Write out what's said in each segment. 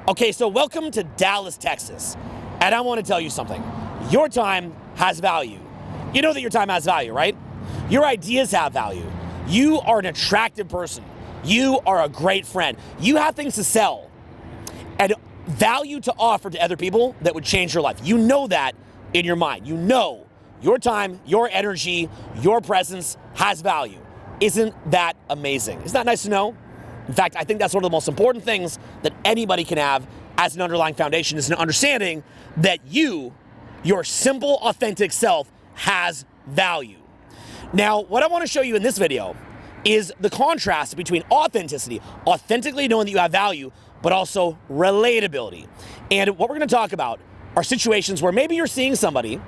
Okay, so welcome to Dallas, Texas. And I want to tell you something. Your time has value. You know that your time has value, right? Your ideas have value. You are an attractive person. You are a great friend. You have things to sell and value to offer to other people that would change your life. You know that in your mind. You know your time, your energy, your presence has value. Isn't that amazing? Isn't that nice to know? In fact, I think that's one of the most important things that anybody can have as an underlying foundation is an understanding that your simple, authentic self has value. Now, what I want to show you in this video is the contrast between authenticity, authentically knowing that you have value, but also relatability. And what we're going to talk about are situations where maybe you're seeing somebody,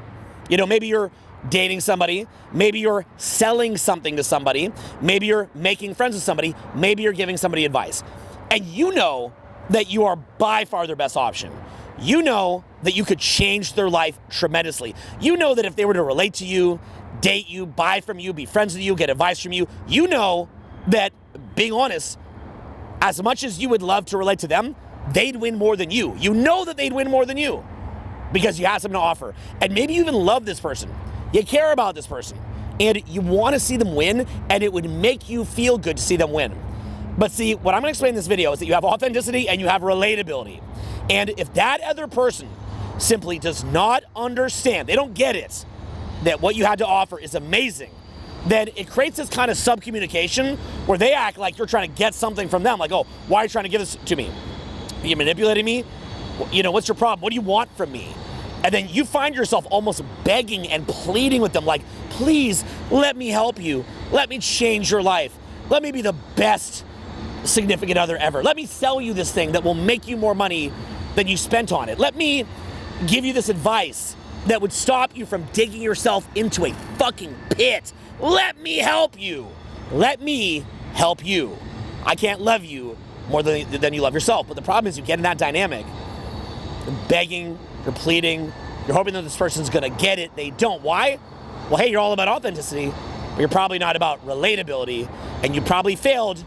maybe you're dating somebody, maybe you're selling something to somebody, maybe you're making friends with somebody, maybe you're giving somebody advice. And you know that you are by far their best option. You know that you could change their life tremendously. You know that if they were to relate to you, date you, buy from you, be friends with you, get advice from you, you know that, being honest, as much as you would love to relate to them, they'd win more than you. You know that they'd win more than you because you have something to offer. And maybe you even love this person. You care about this person and you want to see them win, and it would make you feel good to see them win. But see, what I'm going to explain in this video is that you have authenticity and you have relatability. And if that other person simply does not understand, they don't get it, that what you had to offer is amazing, then it creates this kind of subcommunication where they act like you're trying to get something from them. Like, oh, why are you trying to give this to me? Are you manipulating me? What's your problem? What do you want from me? And then you find yourself almost begging and pleading with them like, please, let me help you. Let me change your life. Let me be the best significant other ever. Let me sell you this thing that will make you more money than you spent on it. Let me give you this advice that would stop you from digging yourself into a fucking pit. Let me help you. Let me help you. I can't love you more than you love yourself. But the problem is you get in that dynamic. You're begging, you're pleading, you're hoping that this person's gonna get it. They don't. Why? Well, hey, you're all about authenticity, but you're probably not about relatability, and you probably failed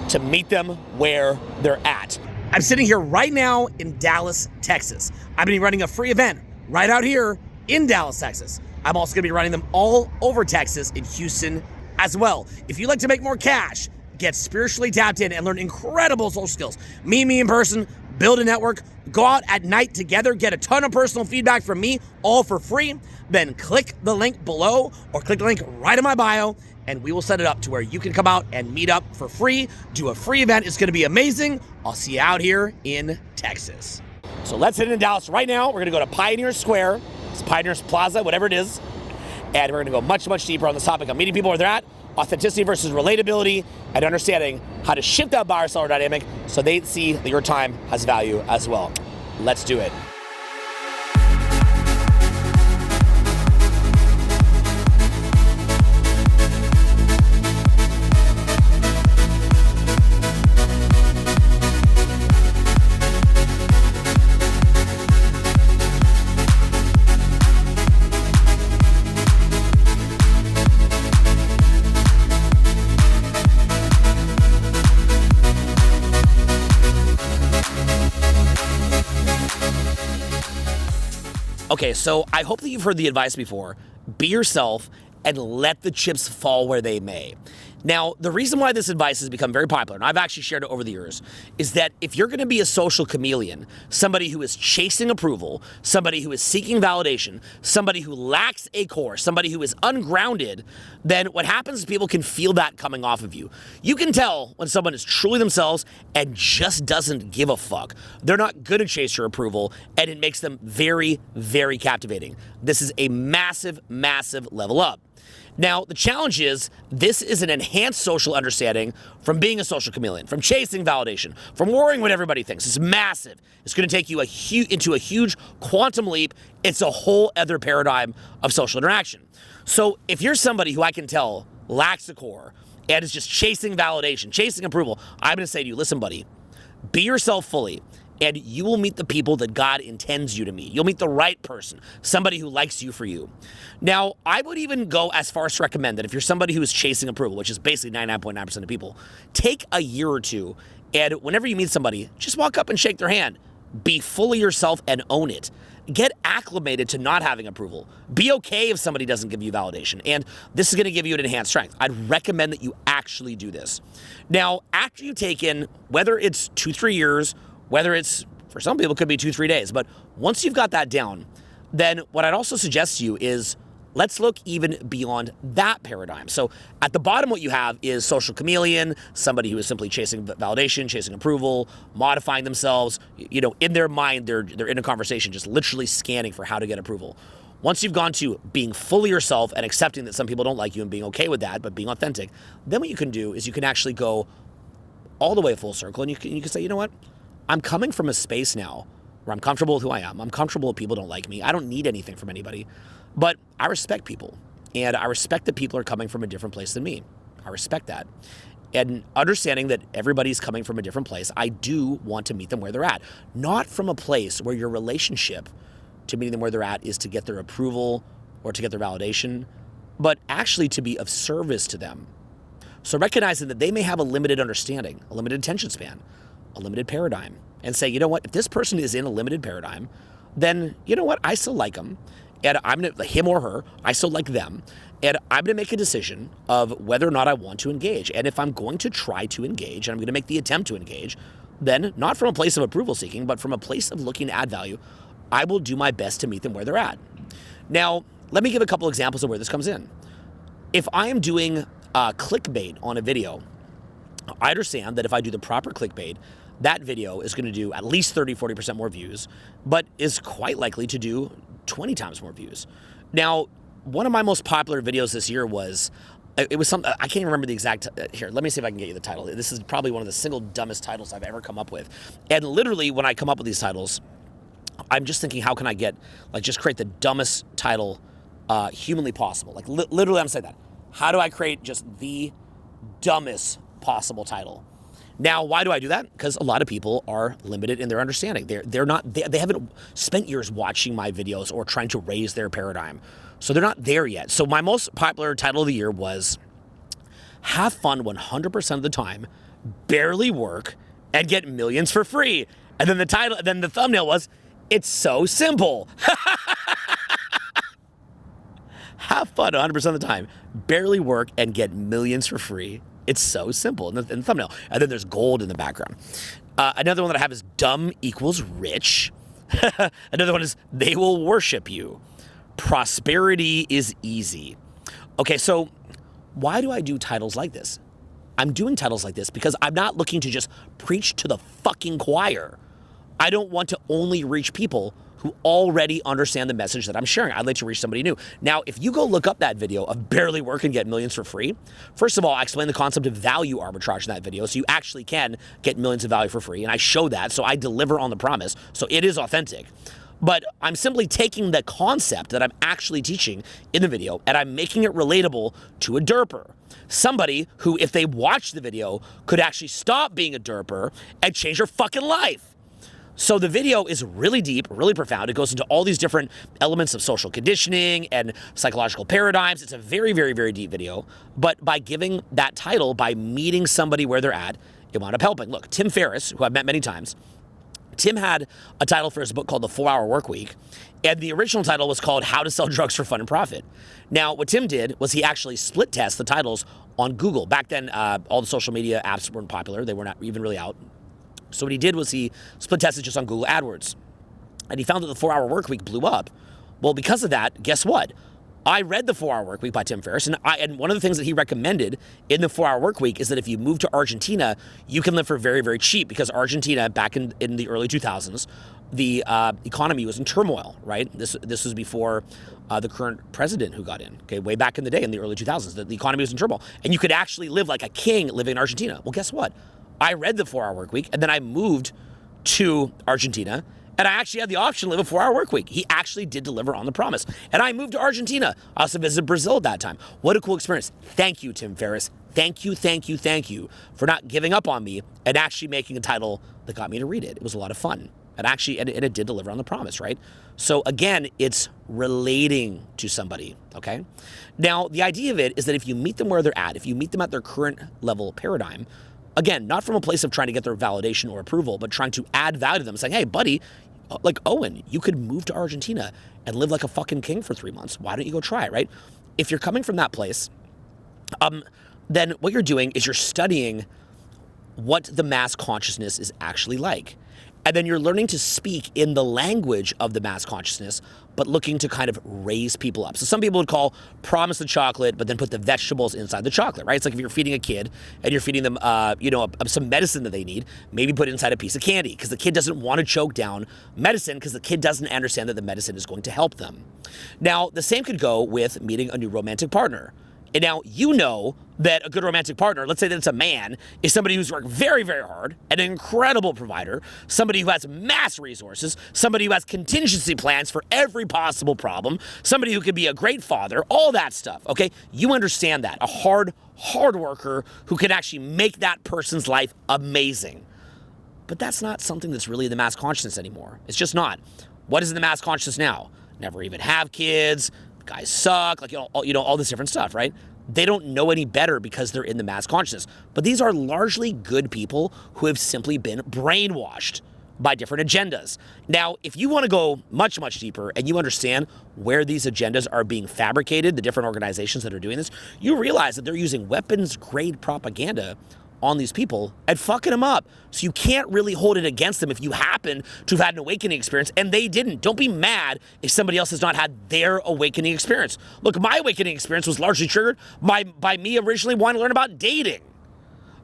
to meet them where they're at. I'm sitting here right now in Dallas, Texas. I've been running a free event right out here in Dallas, Texas. I'm also gonna be running them all over Texas, in Houston as well. If you'd like to make more cash, get spiritually tapped in, and learn incredible social skills, meet me in person, build a network, go out at night together, get a ton of personal feedback from me, all for free, then click the link below or click the link right in my bio, and we will set it up to where you can come out and meet up for free, do a free event. It's gonna be amazing. I'll see you out here in Texas. So let's head into Dallas right now. We're gonna go to Pioneer Square, it's Pioneer Plaza, whatever it is, and we're gonna go much, much deeper on this topic of meeting people where they're at, authenticity versus relatability, and understanding how to shift that buyer-seller dynamic so they see that your time has value as well. Let's do it. Okay, so I hope that you've heard the advice before. Be yourself and let the chips fall where they may. Now, the reason why this advice has become very popular, and I've actually shared it over the years, is that if you're going to be a social chameleon, somebody who is chasing approval, somebody who is seeking validation, somebody who lacks a core, somebody who is ungrounded, then what happens is people can feel that coming off of you. You can tell when someone is truly themselves and just doesn't give a fuck. They're not going to chase your approval, and it makes them very, very captivating. This is a massive, massive level up. Now, the challenge is this is an enhanced social understanding from being a social chameleon, from chasing validation, from worrying what everybody thinks. It's massive. It's going to take you into a huge quantum leap. It's a whole other paradigm of social interaction. So if you're somebody who I can tell lacks the core and is just chasing validation, chasing approval, I'm going to say to you, listen, buddy, be yourself fully. And you will meet the people that God intends you to meet. You'll meet the right person, somebody who likes you for you. Now, I would even go as far as to recommend that if you're somebody who is chasing approval, which is basically 99.9% of people, take a year or two, and whenever you meet somebody, just walk up and shake their hand. Be fully yourself and own it. Get acclimated to not having approval. Be okay if somebody doesn't give you validation. And this is going to give you an enhanced strength. I'd recommend that you actually do this. Now, after you've taken, whether it's 2-3 years, whether it's, for some people, it could be 2-3 days, but once you've got that down, then what I'd also suggest to you is let's look even beyond that paradigm. So at the bottom, what you have is social chameleon, somebody who is simply chasing validation, chasing approval, modifying themselves. You know, in their mind, they're in a conversation, just literally scanning for how to get approval. Once you've gone to being fully yourself and accepting that some people don't like you and being okay with that, but being authentic, then what you can do is you can actually go all the way full circle, and you can say, you know what? I'm coming from a space now where I'm comfortable with who I am. I'm comfortable if people don't like me. I don't need anything from anybody. But I respect people, and I respect that people are coming from a different place than me. I respect that. And understanding that everybody's coming from a different place, I do want to meet them where they're at. Not from a place where your relationship to meeting them where they're at is to get their approval or to get their validation, but actually to be of service to them. So recognizing that they may have a limited understanding, a limited attention span, a limited paradigm, and say, you know what, if this person is in a limited paradigm, then you know what, I still like them. And I'm going to, him or her, I still like them. And I'm going to make a decision of whether or not I want to engage. And if I'm going to try to engage, and I'm going to make the attempt to engage, then not from a place of approval seeking, but from a place of looking to add value, I will do my best to meet them where they're at. Now, let me give a couple examples of where this comes in. If I am doing clickbait on a video, I understand that if I do the proper clickbait, that video is going to do at least 30-40% more views, but is quite likely to do 20 times more views. Now, one of my most popular videos this year was, it was something, I can't even remember the exact, here, let me see if I can get you the title. This is probably one of the single dumbest titles I've ever come up with. And literally, when I come up with these titles, I'm just thinking, how can I get, just create the dumbest title humanly possible? Literally, I'm saying that. How do I create just the dumbest possible title? Now, why do I do that? Because a lot of people are limited in their understanding. They haven't spent years watching my videos or trying to raise their paradigm. So they're not there yet. So my most popular title of the year was Have Fun 100% of the Time, Barely Work, and Get Millions for Free. And then the thumbnail was, It's So Simple. Have fun 100% of the time, barely work, and get millions for free. It's so simple in the thumbnail. And then there's gold in the background. Another one that I have is dumb equals rich. Another one is they will worship you. Prosperity is easy. Okay, so why do I do titles like this? I'm doing titles like this because I'm not looking to just preach to the fucking choir. I don't want to only reach people who already understand the message that I'm sharing. I'd like to reach somebody new. Now, if you go look up that video of barely work and get millions for free, first of all, I explain the concept of value arbitrage in that video, so you actually can get millions of value for free, and I show that, so I deliver on the promise, so it is authentic. But I'm simply taking the concept that I'm actually teaching in the video, and I'm making it relatable to a derper. Somebody who, if they watch the video, could actually stop being a derper and change their fucking life. So the video is really deep, really profound. It goes into all these different elements of social conditioning and psychological paradigms. It's a very, very, very deep video. But by giving that title, by meeting somebody where they're at, it wound up helping. Look, Tim Ferriss, who I've met many times, Tim had a title for his book called The 4-Hour Workweek, and the original title was called How to Sell Drugs for Fun and Profit. Now, what Tim did was he actually split test the titles on Google. Back then, all the social media apps weren't popular. They were not even really out. So what he did was he split tested just on Google AdWords. And he found that the 4-Hour Workweek blew up. Well, because of that, guess what? I read the 4-Hour Workweek by Tim Ferriss, and one of the things that he recommended in the 4-Hour Workweek is that if you move to Argentina, you can live for very, very cheap, because Argentina, back in the early 2000s, the economy was in turmoil, right? This was before the current president who got in, okay, way back in the day in the early 2000s. The economy was in turmoil, and you could actually live like a king living in Argentina. Well, guess what? I read the 4-Hour Workweek, and then I moved to Argentina, and I actually had the option to live a 4-hour work week. He actually did deliver on the promise. And I moved to Argentina. I also visited Brazil at that time. What a cool experience. Thank you, Tim Ferriss. Thank you for not giving up on me and actually making a title that got me to read it. It was a lot of fun. And it did deliver on the promise, right? So again, it's relating to somebody, okay? Now, the idea of it is that if you meet them where they're at, if you meet them at their current level paradigm, Again, not from a place of trying to get their validation or approval, but trying to add value to them, saying, hey, buddy, like Owen, you could move to Argentina and live like a fucking king for 3 months. Why don't you go try it, right? If you're coming from that place, then what you're doing is you're studying what the mass consciousness is actually like. And then you're learning to speak in the language of the mass consciousness, but looking to kind of raise people up. So some people would call promise the chocolate, but then put the vegetables inside the chocolate, right? It's like if you're feeding a kid and you're feeding them, some medicine that they need, maybe put inside a piece of candy because the kid doesn't want to choke down medicine because the kid doesn't understand that the medicine is going to help them. Now, the same could go with meeting a new romantic partner. And now you know that a good romantic partner, let's say that it's a man, is somebody who's worked very, very hard, an incredible provider, somebody who has mass resources, somebody who has contingency plans for every possible problem, somebody who could be a great father, all that stuff, okay? You understand that. A hard worker who can actually make that person's life amazing. But that's not something that's really in the mass consciousness anymore. It's just not. What is in the mass consciousness now? Never even have kids, guys suck, like, all this different stuff, right? They don't know any better because they're in the mass consciousness. But these are largely good people who have simply been brainwashed by different agendas. Now, if you want to go much, much deeper and you understand where these agendas are being fabricated, the different organizations that are doing this, you realize that they're using weapons-grade propaganda on these people and fucking them up. So you can't really hold it against them if you happen to have had an awakening experience and they didn't. Don't be mad if somebody else has not had their awakening experience. Look, my awakening experience was largely triggered by me originally wanting to learn about dating.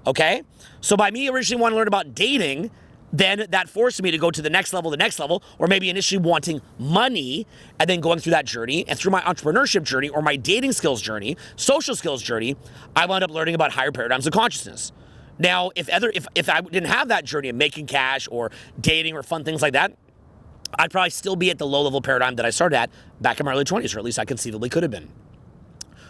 Okay? So by me originally wanting to learn about dating, then that forced me to go to the next level, or maybe initially wanting money and then going through that journey. And through my entrepreneurship journey or my dating skills journey, social skills journey, I wound up learning about higher paradigms of consciousness. Now, if I didn't have that journey of making cash or dating or fun things like that, I'd probably still be at the low-level paradigm that I started at back in my early 20s, or at least I conceivably could have been.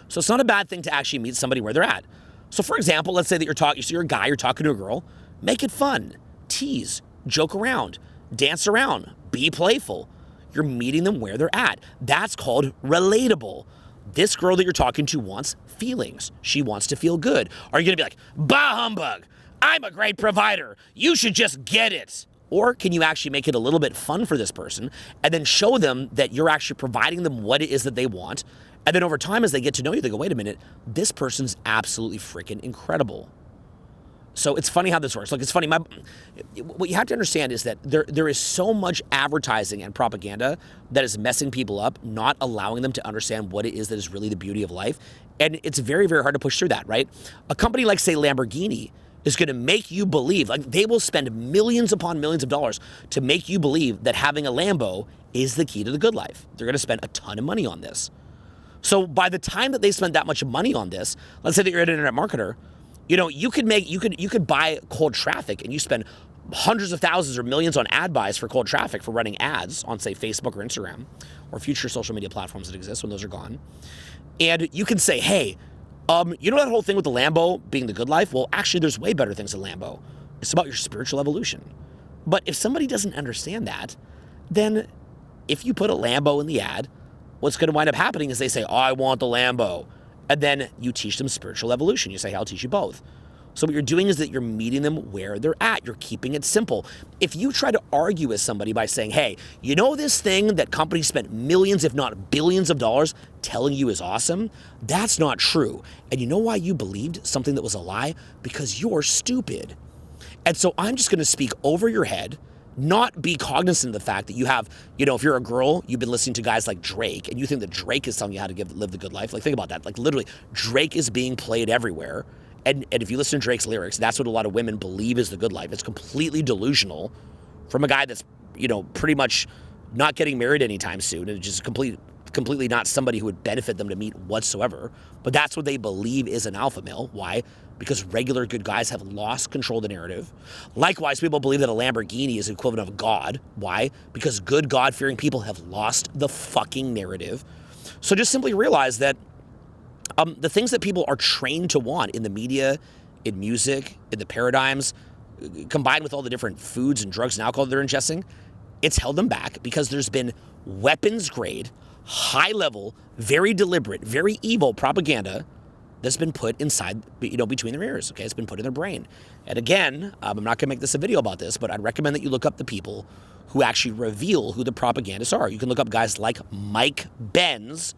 So it's not a bad thing to actually meet somebody where they're at. So for example, let's say that you're a guy, you're talking to a girl, make it fun, tease, joke around, dance around, be playful. You're meeting them where they're at. That's called relatable. This girl that you're talking to wants feelings. She wants to feel good. Are you going to be like, bah humbug, I'm a great provider, you should just get it? Or can you actually make it a little bit fun for this person and then show them that you're actually providing them what it is that they want? And then over time, as they get to know you, they go, wait a minute, this person's absolutely freaking incredible. So it's funny how this works. Like, it's funny. What you have to understand is that there is so much advertising and propaganda that is messing people up, not allowing them to understand what it is that is really the beauty of life. And it's very, very hard to push through that, right? A company like, say, Lamborghini is going to make you believe, like, they will spend millions upon millions of dollars to make you believe that having a Lambo is the key to the good life. They're going to spend a ton of money on this. So by the time that they spend that much money on this, let's say that you're an internet marketer, you could buy cold traffic and you spend hundreds of thousands or millions on ad buys for cold traffic for running ads on, say, Facebook or Instagram or future social media platforms that exist when those are gone. And you can say, hey, that whole thing with the Lambo being the good life? Well, actually, there's way better things than Lambo. It's about your spiritual evolution. But if somebody doesn't understand that, then if you put a Lambo in the ad, what's going to wind up happening is they say, oh, I want the Lambo. And then you teach them spiritual evolution. You say, hey, I'll teach you both. So what you're doing is that you're meeting them where they're at. You're keeping it simple. If you try to argue with somebody by saying, hey, this thing that companies spent millions, if not billions of dollars telling you is awesome, that's not true. And you know why you believed something that was a lie? Because you're stupid. And so I'm just going to speak over your head, not be cognizant of the fact that you have, if you're a girl, you've been listening to guys like Drake, and you think that Drake is telling you how to live the good life. Like, think about that. Like, literally, Drake is being played everywhere. And if you listen to Drake's lyrics, that's what a lot of women believe is the good life. It's completely delusional from a guy that's, pretty much not getting married anytime soon, and just completely not somebody who would benefit them to meet whatsoever. But that's what they believe is an alpha male. Why? Because regular good guys have lost control of the narrative. Likewise, people believe that a Lamborghini is the equivalent of God. Why? Because good God-fearing people have lost the fucking narrative. So just simply realize that the things that people are trained to want in the media, in music, in the paradigms, combined with all the different foods and drugs and alcohol they're ingesting, it's held them back because there's been weapons-grade, high-level, very deliberate, very evil propaganda that's been put inside, between their ears, okay? It's been put in their brain. And again, I'm not gonna make this a video about this, but I'd recommend that you look up the people who actually reveal who the propagandists are. You can look up guys like Mike Benz,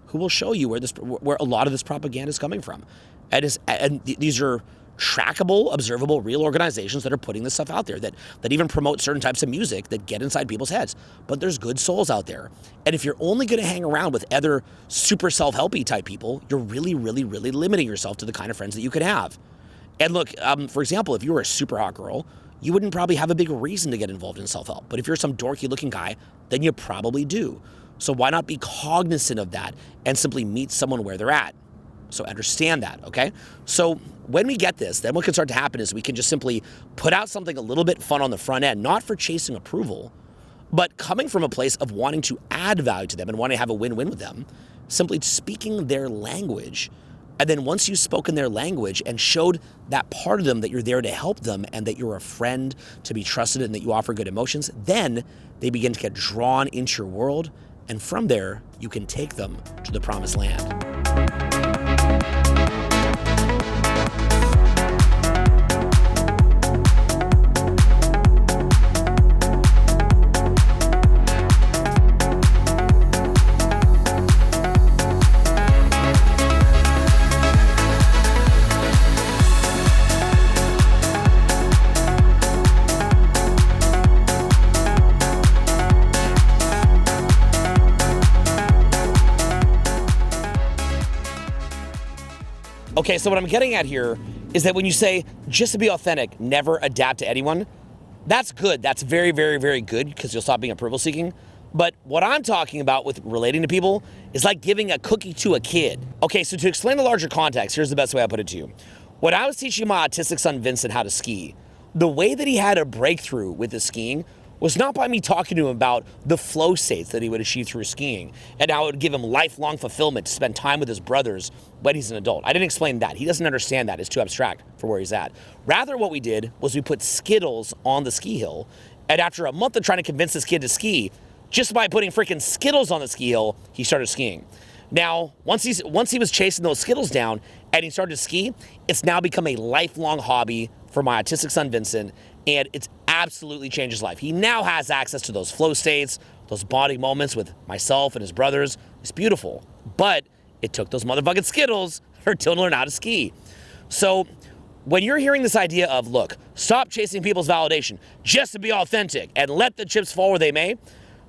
who will show you where a lot of this propaganda is coming from. And these are trackable, observable, real organizations that are putting this stuff out there that even promote certain types of music that get inside people's heads. But there's good souls out there. And if you're only going to hang around with other super self-helpy type people, you're really, really, really limiting yourself to the kind of friends that you could have. And look, for example, if you were a super hot girl, you wouldn't probably have a big reason to get involved in self-help. But if you're some dorky looking guy, then you probably do. So why not be cognizant of that and simply meet someone where they're at? So understand that, okay? So when we get this, then what can start to happen is we can just simply put out something a little bit fun on the front end, not for chasing approval, but coming from a place of wanting to add value to them and wanting to have a win-win with them, simply speaking their language. And then once you've spoken their language and showed that part of them that you're there to help them and that you're a friend to be trusted and that you offer good emotions, then they begin to get drawn into your world. And from there, you can take them to the promised land. Okay, so what I'm getting at here is that when you say just to be authentic, never adapt to anyone, that's good. That's very, very, very good because you'll stop being approval seeking. But what I'm talking about with relating to people is like giving a cookie to a kid. Okay, so to explain the larger context, here's the best way I put it to you. When I was teaching my autistic son Vincent how to ski, the way that he had a breakthrough with his skiing was not by me talking to him about the flow states that he would achieve through skiing and how it would give him lifelong fulfillment to spend time with his brothers when he's an adult. I didn't explain that. He doesn't understand that. It's too abstract for where he's at. Rather, what we did was we put Skittles on the ski hill, and after a month of trying to convince this kid to ski, just by putting freaking Skittles on the ski hill, he started skiing. Now, once he was chasing those Skittles down and he started to ski, it's now become a lifelong hobby for my autistic son, Vincent, and it's absolutely changed his life. He now has access to those flow states, those bonding moments with myself and his brothers. It's beautiful, but it took those motherfucking Skittles for Dylan to learn how to ski. So when you're hearing this idea of, look, stop chasing people's validation just to be authentic and let the chips fall where they may,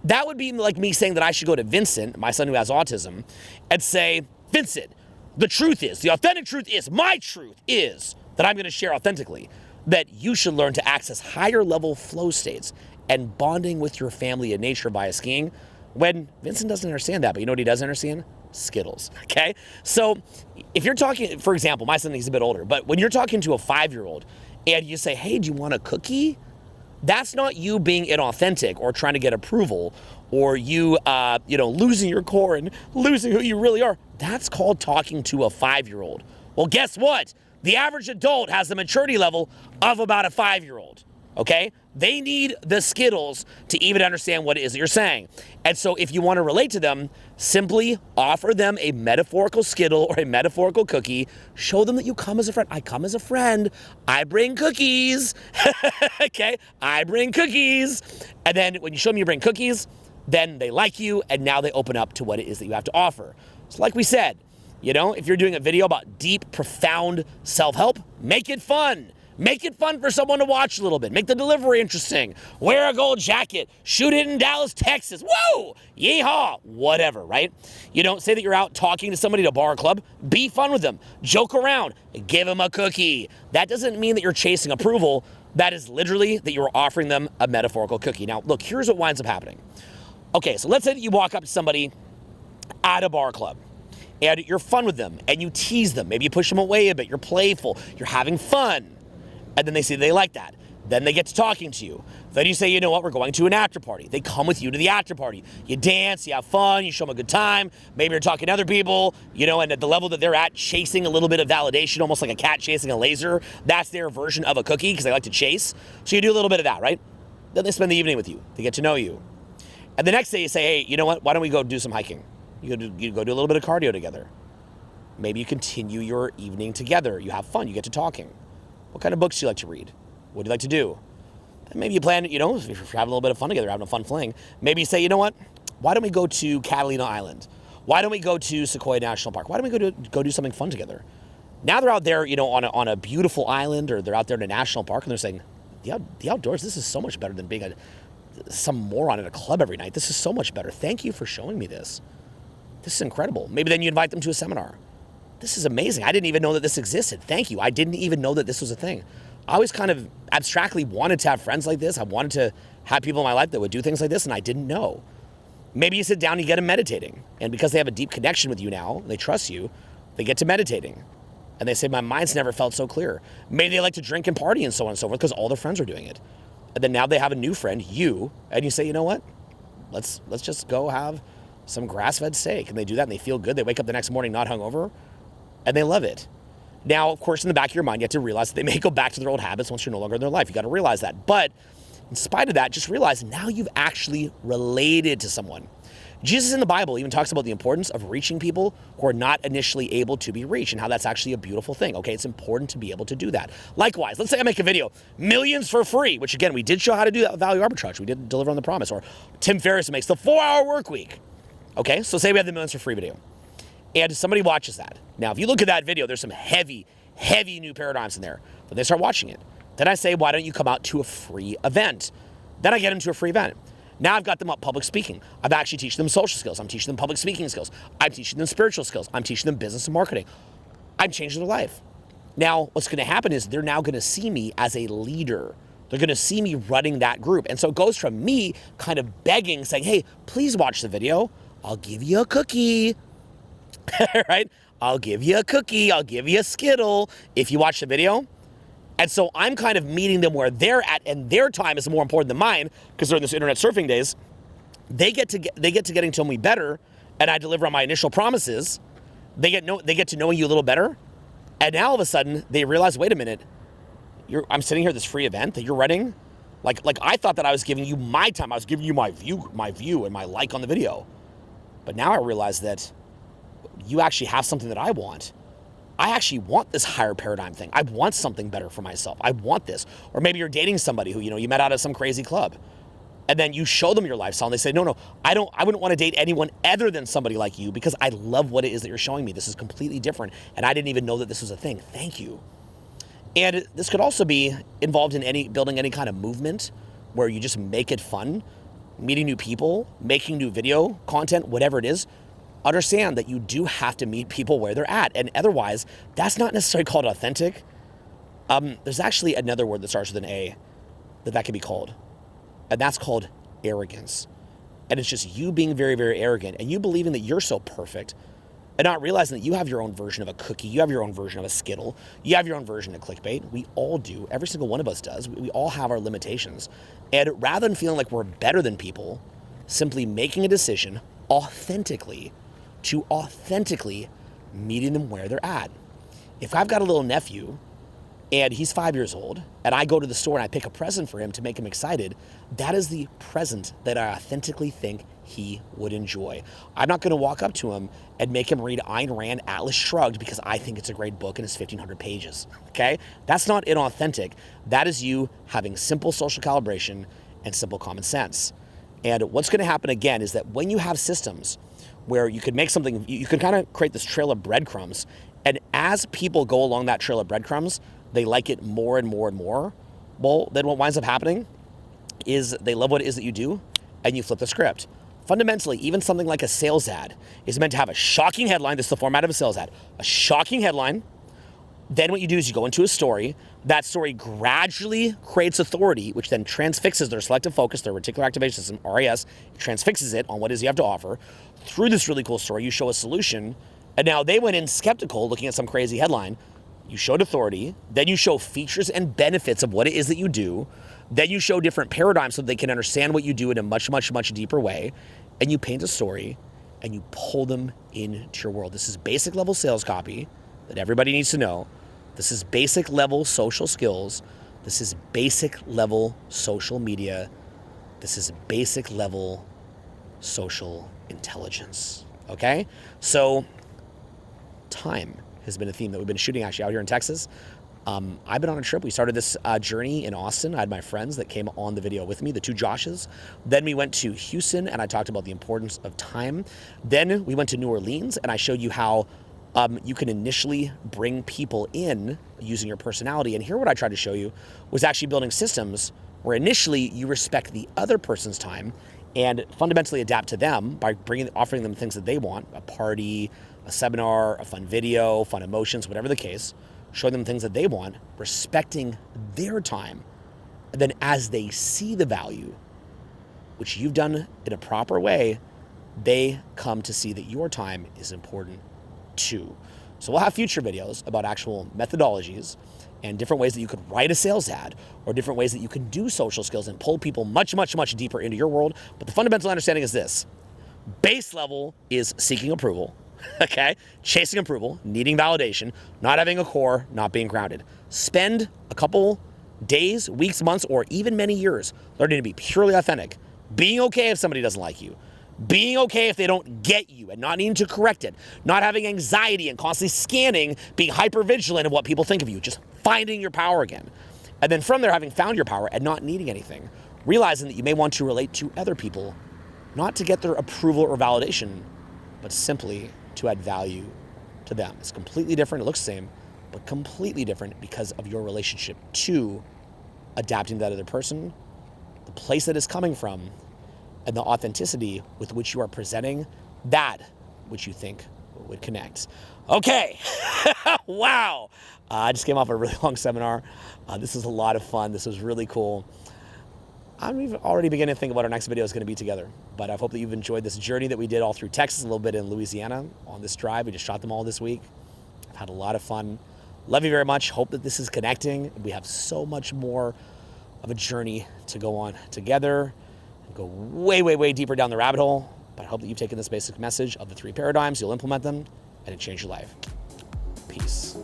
that would be like me saying that I should go to Vincent, my son who has autism, and say, Vincent, the truth is, the authentic truth is, my truth is that I'm going to share authentically, that you should learn to access higher level flow states and bonding with your family and nature via skiing. When Vincent doesn't understand that, but you know what he does understand? Skittles, okay? So if you're talking, for example, my son, he's a bit older, but when you're talking to a 5-year-old and you say, hey, do you want a cookie? That's not you being inauthentic or trying to get approval or you, losing your core and losing who you really are. That's called talking to a 5-year-old. Well, guess what? The average adult has the maturity level of about a 5-year-old, okay? They need the Skittles to even understand what it is that you're saying. And so if you want to relate to them, simply offer them a metaphorical Skittle or a metaphorical cookie. Show them that you come as a friend. I come as a friend. I bring cookies, okay? I bring cookies. And then when you show them you bring cookies, then they like you, and now they open up to what it is that you have to offer. So like we said, if you're doing a video about deep, profound self-help, make it fun. Make it fun for someone to watch a little bit. Make the delivery interesting. Wear a gold jacket. Shoot it in Dallas, Texas. Whoa! Yeehaw! Whatever, right? You don't say that you're out talking to somebody at a bar or club. Be fun with them. Joke around. Give them a cookie. That doesn't mean that you're chasing approval. That is literally that you're offering them a metaphorical cookie. Now, look, here's what winds up happening. Okay, so let's say that you walk up to somebody at a bar or club, and you're fun with them, and you tease them. Maybe you push them away a bit. You're playful. You're having fun. And then they say they like that. Then they get to talking to you. Then you say, you know what, we're going to an after party. They come with you to the after party. You dance, you have fun, you show them a good time. Maybe you're talking to other people, and at the level that they're at, chasing a little bit of validation, almost like a cat chasing a laser. That's their version of a cookie because they like to chase. So you do a little bit of that, right? Then they spend the evening with you. They get to know you. And the next day you say, hey, you know what, why don't we go do some hiking? You go do a little bit of cardio together. Maybe you continue your evening together. You have fun. You get to talking. What kind of books do you like to read? What do you like to do? And maybe you plan, if you're having a little bit of fun together, having a fun fling, maybe you say, you know what? Why don't we go to Catalina Island? Why don't we go to Sequoia National Park? Why don't we go do something fun together? Now they're out there, on a beautiful island, or they're out there in a national park, and they're saying, the outdoors, this is so much better than being some moron at a club every night. This is so much better. Thank you for showing me this. This is incredible. Maybe then you invite them to a seminar. This is amazing. I didn't even know that this existed. Thank you. I didn't even know that this was a thing. I always kind of abstractly wanted to have friends like this. I wanted to have people in my life that would do things like this, and I didn't know. Maybe you sit down and you get them meditating. And because they have a deep connection with you now, they trust you, they get to meditating. And they say, my mind's never felt so clear. Maybe they like to drink and party and so on and so forth because all their friends are doing it. And then now they have a new friend, you, and you say, you know what? Let's just go have some grass-fed steak. And they do that and they feel good. They wake up the next morning not hungover, and they love it. Now, of course, in the back of your mind, you have to realize that they may go back to their old habits once you're no longer in their life. You got to realize that. But in spite of that, just realize now you've actually related to someone. Jesus in the Bible even talks about the importance of reaching people who are not initially able to be reached and how that's actually a beautiful thing. Okay, it's important to be able to do that. Likewise, let's say I make a video, millions for free, which again, we did show how to do that with value arbitrage. We did deliver on the promise. Or Tim Ferriss makes the 4-hour work week. Okay, so say we have the millions for free video. And somebody watches that. Now, if you look at that video, there's some heavy new paradigms in there. But they start watching it. Then I say, why don't you come out to a free event? Then I get them to a free event. Now I've got them up public speaking. I've actually teaching them social skills. I'm teaching them public speaking skills. I'm teaching them spiritual skills. I'm teaching them business and marketing. I'm changing their life. Now, what's going to happen is they're now going to see me as a leader. They're going to see me running that group. And so it goes from me kind of begging, saying, hey, please watch the video. I'll give you a cookie, right? I'll give you a cookie. I'll give you a Skittle if you watch the video. And so I'm kind of meeting them where they're at, and their time is more important than mine because they're in this internet surfing days. They get to getting to know me better, and I deliver on my initial promises. They get to knowing you a little better, and now all of a sudden they realize, wait a minute, I'm sitting here at this free event that you're running. Like I thought that I was giving you my time. I was giving you my view and my like on the video, but now I realize that you actually have something that I want. I actually want this higher paradigm thing. I want something better for myself. I want this. Or maybe you're dating somebody who, you met out at some crazy club. And then you show them your lifestyle and they say, no, I wouldn't want to date anyone other than somebody like you because I love what it is that you're showing me. This is completely different. And I didn't even know that this was a thing. Thank you. And this could also be involved in building any kind of movement where you just make it fun, meeting new people, making new video content, whatever it is. Understand that you do have to meet people where they're at. And otherwise, that's not necessarily called authentic. There's actually another word that starts with an A that can be called. And that's called arrogance. And it's just you being very, very arrogant and you believing that you're so perfect and not realizing that you have your own version of a cookie. You have your own version of a Skittle. You have your own version of clickbait. We all do. Every single one of us does. We all have our limitations. And rather than feeling like we're better than people, simply making a decision authentically meeting them where they're at. If I've got a little nephew and he's 5 years old and I go to the store and I pick a present for him to make him excited, that is the present that I authentically think he would enjoy. I'm not going to walk up to him and make him read Ayn Rand, Atlas Shrugged because I think it's a great book and it's 1,500 pages, okay? That's not inauthentic. That is you having simple social calibration and simple common sense. And what's going to happen again is that when you have systems where you could make something, you can kind of create this trail of breadcrumbs. And as people go along that trail of breadcrumbs, they like it more and more and more. Well, then what winds up happening is they love what it is that you do and you flip the script. Fundamentally, even something like a sales ad is meant to have a shocking headline. This is the format of a sales ad. A shocking headline. Then what you do is you go into a story. That story gradually creates authority, which then transfixes their selective focus, their reticular activation system, RAS, transfixes it on what it is you have to offer. Through this really cool story, you show a solution. And now they went in skeptical, looking at some crazy headline. You showed authority. Then you show features and benefits of what it is that you do. Then you show different paradigms so they can understand what you do in a much, much, much deeper way. And you paint a story and you pull them into your world. This is basic level sales copy that everybody needs to know. This is basic level social skills. This is basic level social media. This is basic level social intelligence. Okay? So time has been a theme that we've been shooting actually out here in Texas. I've been on a trip. We started this journey in Austin. I had my friends that came on the video with me, the two Joshes. Then we went to Houston and I talked about the importance of time. Then we went to New Orleans and I showed you how you can initially bring people in using your personality. And here what I tried to show you was actually building systems where initially you respect the other person's time and fundamentally adapt to them by offering them things that they want, a party, a seminar, a fun video, fun emotions, whatever the case, showing them things that they want, respecting their time. And then as they see the value, which you've done in a proper way, they come to see that your time is important too. So we'll have future videos about actual methodologies and different ways that you could write a sales ad or different ways that you can do social skills and pull people much, much, much deeper into your world. But the fundamental understanding is this. Base level is seeking approval, okay? Chasing approval, needing validation, not having a core, not being grounded. Spend a couple days, weeks, months, or even many years learning to be purely authentic, being okay if somebody doesn't like you, being okay if they don't get you and not needing to correct it, not having anxiety and constantly scanning, being hyper vigilant of what people think of you, just finding your power again. And then from there, having found your power and not needing anything, realizing that you may want to relate to other people, not to get their approval or validation, but simply to add value to them. It's completely different. It looks the same, but completely different because of your relationship to adapting to that other person, the place that is coming from, and the authenticity with which you are presenting that which you think would connect. Okay, wow. I just came off a really long seminar. This is a lot of fun. This was really cool. I'm already beginning to think about what our next video is going to be together, but I hope that you've enjoyed this journey that we did all through Texas, a little bit in Louisiana on this drive. We just shot them all this week. I've had a lot of fun. Love you very much. Hope that this is connecting. We have so much more of a journey to go on together. Go way, way, way deeper down the rabbit hole, but I hope that you've taken this basic message of the 3 paradigms, you'll implement them, and it changed your life. Peace.